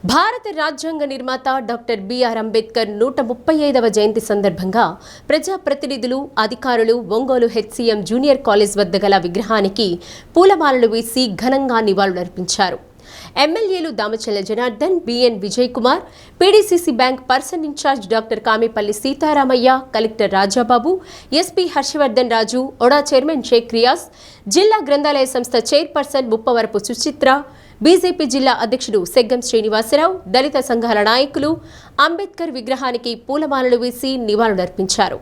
భారత రాజ్యాంగ నిర్మాత డాక్టర్ బిఆర్ అంబేద్కర్ 135వ జయంతి సందర్భంగా ప్రజాప్రతినిధులు, అధికారులు ఒంగోలు హెచ్సిఎం జూనియర్ కాలేజ్ వద్ద గల విగ్రహానికి పూలమాలలు వేసి ఘనంగా నివాళులర్పించారు. ఎమ్మెల్యేలు Damacharla Janardhan, BN Vijay Kumar, PDCC bank person incharge doctor Kamipalli Seetharamaiah, collector Rajababu, SP Harshavardhan Raju, OUDA chairman Sheikh Riyaz, జిల్లా గ్రంథాలయ సంస్థ చైర్పర్సన్ ముప్పవరపు సుచిత్ర, బీజేపీ జిల్లా అధ్యక్షుడు సెగ్గం శ్రీనివాసరావు, దళిత సంఘాల నాయకులు అంబేద్కర్ విగ్రహానికి పూలమాలలు వేసి నివాళులర్పించారు.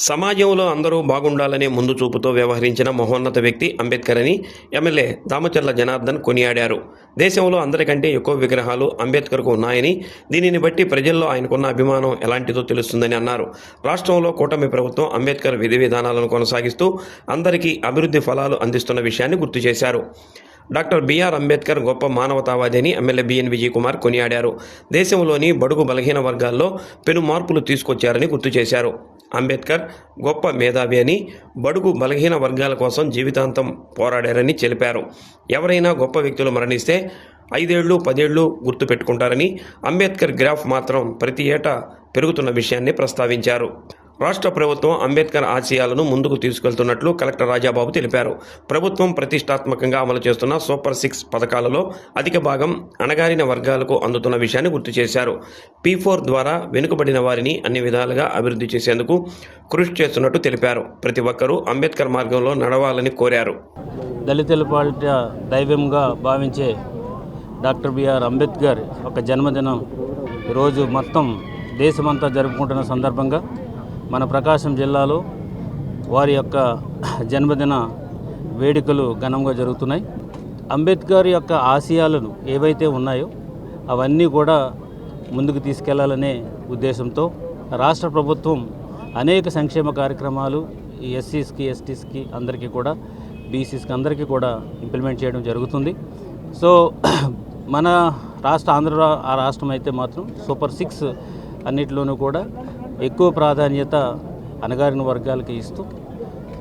సమాజంలో అందరూ బాగుండాలనే ముందు చూపుతో వ్యవహరించిన మహోన్నత వ్యక్తి అంబేద్కర్ అని ఎమ్మెల్యే దామచల్ల జనార్దన్ కొనియాడారు. దేశంలో అందరికంటే ఎక్కువ విగ్రహాలు అంబేద్కర్కు ఉన్నాయని, దీనిని బట్టి ప్రజల్లో ఆయనకున్న అభిమానం ఎలాంటిదో తెలుస్తుందని అన్నారు. రాష్ట్రంలో కూటమి ప్రభుత్వం అంబేద్కర్ విధి విధానాలను కొనసాగిస్తూ అందరికీ అభివృద్ధి ఫలాలు అందిస్తున్న విషయాన్ని గుర్తు చేశారు. డాక్టర్ బిఆర్ అంబేద్కర్ గొప్ప మానవతావాది అని ఎమ్మెల్యే బిఎన్ విజయ్ కుమార్ కొనియాడారు. దేశంలోని బడుగు బలహీన వర్గాల్లో పెను మార్పులు తీసుకొచ్చారని గుర్తు చేశారు. అంబేద్కర్ గొప్ప మేధావి అని, బడుగు బలహీన వర్గాల కోసం జీవితాంతం పోరాడారని తెలిపారు. ఎవరైనా గొప్ప వ్యక్తులు మరణిస్తే 5 ఏళ్ళు 10 ఏళ్ళు గుర్తుపెట్టుకుంటారని, అంబేద్కర్ గ్రాఫ్ మాత్రం ప్రతి ఏటా పెరుగుతున్న విషయాన్ని ప్రస్తావించారు. రాష్ట్ర ప్రభుత్వం అంబేద్కర్ ఆశయాలను ముందుకు తీసుకెళ్తున్నట్లు కలెక్టర్ రాజాబాబు తెలిపారు. ప్రభుత్వం ప్రతిష్టాత్మకంగా అమలు చేస్తున్న సూపర్ 6 పథకాలలో అధిక భాగం అణగారిన వర్గాలకు అందుతున్న విషయాన్ని గుర్తు చేశారు. P4 ద్వారా వెనుకబడిన వారిని అన్ని విధాలుగా అభివృద్ధి చేసేందుకు కృషి చేస్తున్నట్టు తెలిపారు. ప్రతి ఒక్కరూ అంబేద్కర్ మార్గంలో నడవాలని కోరారు. దళితుల పాలిట దైవంగా భావించే డాక్టర్ బిఆర్ అంబేద్కర్ ఒక జన్మదినం ఈరోజు మొత్తం దేశమంతా జరుపుకుంటున్న సందర్భంగా మన ప్రకాశం జిల్లాలో వారి యొక్క జన్మదిన వేడుకలు ఘనంగా జరుగుతున్నాయి. అంబేద్కర్ యొక్క ఆశయాలను ఏవైతే ఉన్నాయో అవన్నీ కూడా ముందుకు తీసుకెళ్లాలనే ఉద్దేశంతో రాష్ట్ర ప్రభుత్వం అనేక సంక్షేమ కార్యక్రమాలు ఎస్సీస్కి, ఎస్టీస్కి అందరికీ కూడా, బీసీస్కి అందరికీ కూడా ఇంప్లిమెంట్ చేయడం జరుగుతుంది. సో మన ఆంధ్ర రాష్ట్రం అయితే మాత్రం సూపర్ 6 అన్నిటిలోనూ కూడా ఎక్కువ ప్రాధాన్యత అణగారిన వర్గాలకి ఇస్తూ,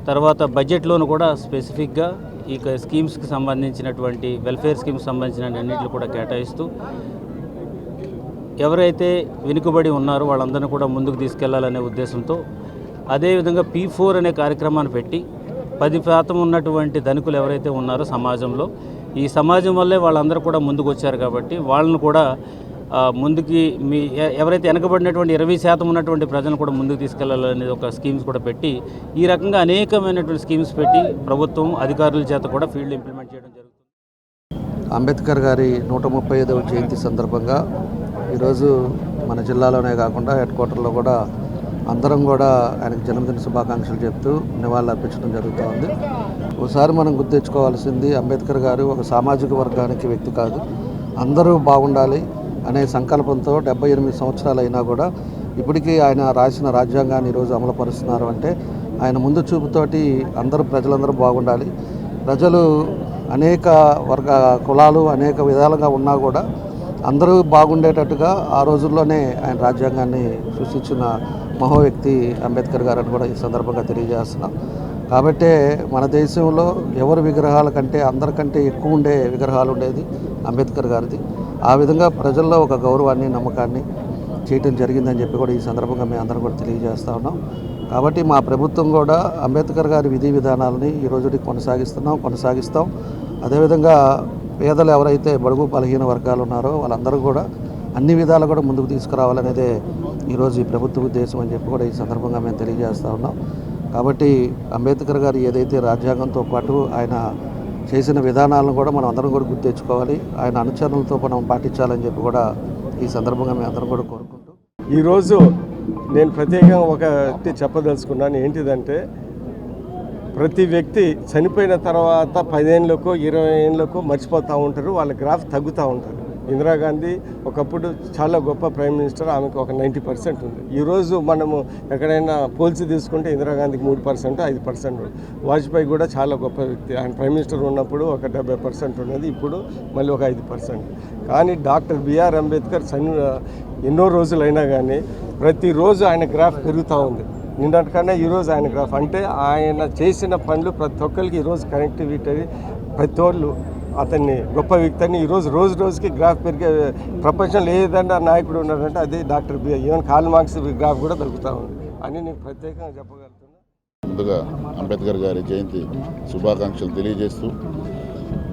తర్వాత బడ్జెట్లోనూ కూడా స్పెసిఫిక్గా ఈ స్కీమ్స్కి సంబంధించినటువంటి వెల్ఫేర్ స్కీమ్స్ సంబంధించిన అన్నింటిని కూడా కేటాయిస్తూ ఎవరైతే వెనుకబడి ఉన్నారో వాళ్ళందరినీ కూడా ముందుకు తీసుకెళ్లాలనే ఉద్దేశంతో, అదేవిధంగా P4 అనే కార్యక్రమాన్ని పెట్టి 10% ఉన్నటువంటి ధనికులు ఎవరైతే ఉన్నారో సమాజంలో, ఈ సమాజం వల్లే వాళ్ళందరూ కూడా ముందుకు వచ్చారు కాబట్టి వాళ్ళను కూడా ముందుకి ఎవరైతే వెనకబడినటువంటి 20% ఉన్నటువంటి ప్రజలను కూడా ముందుకు తీసుకెళ్లాలనే ఒక స్కీమ్స్ కూడా పెట్టి, ఈ రకంగా అనేకమైనటువంటి స్కీమ్స్ పెట్టి ప్రభుత్వం అధికారుల చేత కూడా ఫీల్డ్ ఇంప్లిమెంట్ చేయడం జరుగుతుంది. అంబేద్కర్ గారి 135వ జయంతి సందర్భంగా ఈరోజు మన జిల్లాలోనే కాకుండా హెడ్ క్వార్టర్లో కూడా అందరం కూడా ఆయనకు జన్మదిన శుభాకాంక్షలు చెప్తూ నివాళులు అర్పించడం జరుగుతూ ఉంది. ఒకసారి మనం గుర్తించుకోవాల్సింది, అంబేద్కర్ గారు ఒక సామాజిక వర్గానికి వ్యక్తి కాదు, అందరూ బాగుండాలి అనే సంకల్పంతో 78 సంవత్సరాలు అయినా కూడా ఇప్పటికీ ఆయన రాసిన రాజ్యాంగాన్ని ఈరోజు అమలుపరుస్తున్నారు. అంటే ఆయన ముందు చూపుతోటి ప్రజలందరూ బాగుండాలి, ప్రజలు అనేక కులాలు అనేక విధాలుగా ఉన్నా కూడా అందరూ బాగుండేటట్టుగా ఆ రోజుల్లోనే ఆయన రాజ్యాంగాన్ని సృష్టించిన మహో వ్యక్తి అంబేద్కర్ గారు అని కూడా ఈ సందర్భంగా తెలియజేస్తున్నాం. కాబట్టే మన దేశంలో ఎవరి విగ్రహాల కంటే అందరికంటే ఎక్కువ ఉండే విగ్రహాలు ఉండేది అంబేద్కర్ గారిది. ఆ విధంగా ప్రజల్లో ఒక గౌరవాన్ని, నమ్మకాన్ని చేయటం జరిగిందని చెప్పి కూడా ఈ సందర్భంగా మేము అందరం కూడా తెలియజేస్తూ ఉన్నాం. కాబట్టి మా ప్రభుత్వం కూడా అంబేద్కర్ గారి విధి విధానాలని ఈ రోజుకి కొనసాగిస్తాం. అదేవిధంగా పేదలు ఎవరైతే బడుగు బలహీన వర్గాలు ఉన్నారో వాళ్ళందరూ కూడా అన్ని విధాలు కూడా ముందుకు తీసుకురావాలనేదే ఈరోజు ఈ ప్రభుత్వ ఉద్దేశం అని చెప్పి కూడా ఈ సందర్భంగా మేము తెలియజేస్తూ ఉన్నాం. కాబట్టి అంబేద్కర్ గారు ఏదైతే రాజ్యాంగంతో పాటు ఆయన చేసిన విధానాలను కూడా మనం అందరం కూడా గుర్తించుకోవాలి, ఆయన అనుచరులతో మనం పాటించాలని చెప్పి కూడా ఈ సందర్భంగా మేము అందరం కూడా కోరుకుంటూ, ఈరోజు నేను ప్రత్యేకంగా ఒకటి చెప్పదలుచుకున్నాను. ఏంటిదంటే, ప్రతి వ్యక్తి చనిపోయిన తర్వాత 10 ఏళ్ళకో 20 ఏళ్ళకో మర్చిపోతూ ఉంటారు, వాళ్ళ గ్రాఫ్ తగ్గుతూ ఉంటారు. ఇందిరాగాంధీ ఒకప్పుడు చాలా గొప్ప ప్రైమ్ మినిస్టర్, ఆమెకు ఒక 90% ఉంది. ఈరోజు మనము ఎక్కడైనా పోల్చి తీసుకుంటే ఇందిరాగాంధీకి 3%, 5%. వాజ్పేయి కూడా చాలా గొప్ప వ్యక్తి, ఆయన ప్రైమ్ మినిస్టర్ ఉన్నప్పుడు ఒక 70% ఉన్నది, ఇప్పుడు మళ్ళీ ఒక 5%. కానీ డాక్టర్ బిఆర్ అంబేద్కర్ ఎన్నో రోజులైనా కానీ ప్రతిరోజు ఆయన గ్రాఫ్ పెరుగుతూ ఉంది. నిన్నటికన్నా ఈరోజు ఆయన గ్రాఫ్, అంటే ఆయన చేసిన పనులు ప్రతి ఒక్కరికి ఈరోజు కనెక్టివిటీ, ప్రతి వాళ్ళు అతన్ని గొప్ప వ్యక్తిని ఈరోజు రోజు రోజుకి గ్రాఫ్ పెరిగే, ప్రపంచంలో ఏదన్నా నాయకుడు ఉన్నాడంటే అది doctor BR. Even Karl Marx graph కూడా దొరుకుతూ ఉంది అని నేను ప్రత్యేకంగా చెప్పగలుగుతున్నాను. ముందుగా అంబేద్కర్ గారి జయంతి శుభాకాంక్షలు తెలియజేస్తూ,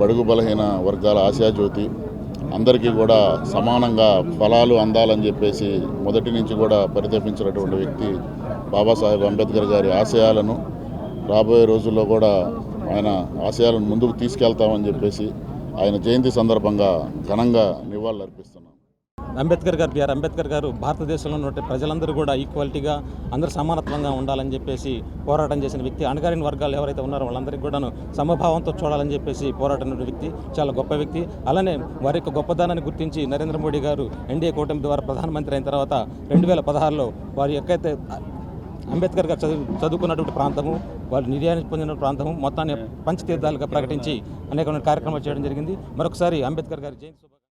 బడుగు బలహీన వర్గాల ఆశాజ్యోతి, అందరికీ కూడా సమానంగా ఫలాలు అందాలని చెప్పేసి మొదటి నుంచి కూడా పరితపించినటువంటి వ్యక్తి బాబాసాహెబ్ అంబేద్కర్ గారి ఆశయాలను రాబోయే రోజుల్లో కూడా ఆయన ఆశయాలను ముందుకు తీసుకెళ్తామని చెప్పేసి ఆయన జయంతి సందర్భంగా ఘనంగా నివాళులర్పిస్తున్నాం. అంబేద్కర్ గారు, బిఆర్ అంబేద్కర్ గారు భారతదేశంలో ఉన్న ప్రజలందరూ కూడా ఈక్వాలిటీగా, అందరూ సమానత్వంగా ఉండాలని చెప్పేసి పోరాటం చేసిన వ్యక్తి. అణగారిన వర్గాలు ఎవరైతే ఉన్నారో వాళ్ళందరికీ కూడాను సమభావంతో చూడాలని చెప్పేసి పోరాటం వ్యక్తి, చాలా గొప్ప వ్యక్తి. అలానే వారి యొక్క గొప్పదనాన్ని గుర్తించి నరేంద్ర మోడీ గారు ఎన్డీఏ కూటమి ద్వారా ప్రధానమంత్రి అయిన తర్వాత 2016లో వారి ఎక్కడైతే అంబేద్కర్ గారు చదువుకున్నటువంటి ప్రాంతము, వాళ్ళు నిర్యాణం పొందిన ప్రాంతము మొత్తాన్ని పంచతీర్థాలుగా ప్రకటించి అనేకమైన కార్యక్రమాలు చేయడం జరిగింది. మరొకసారి అంబేద్కర్ గారి జయంతి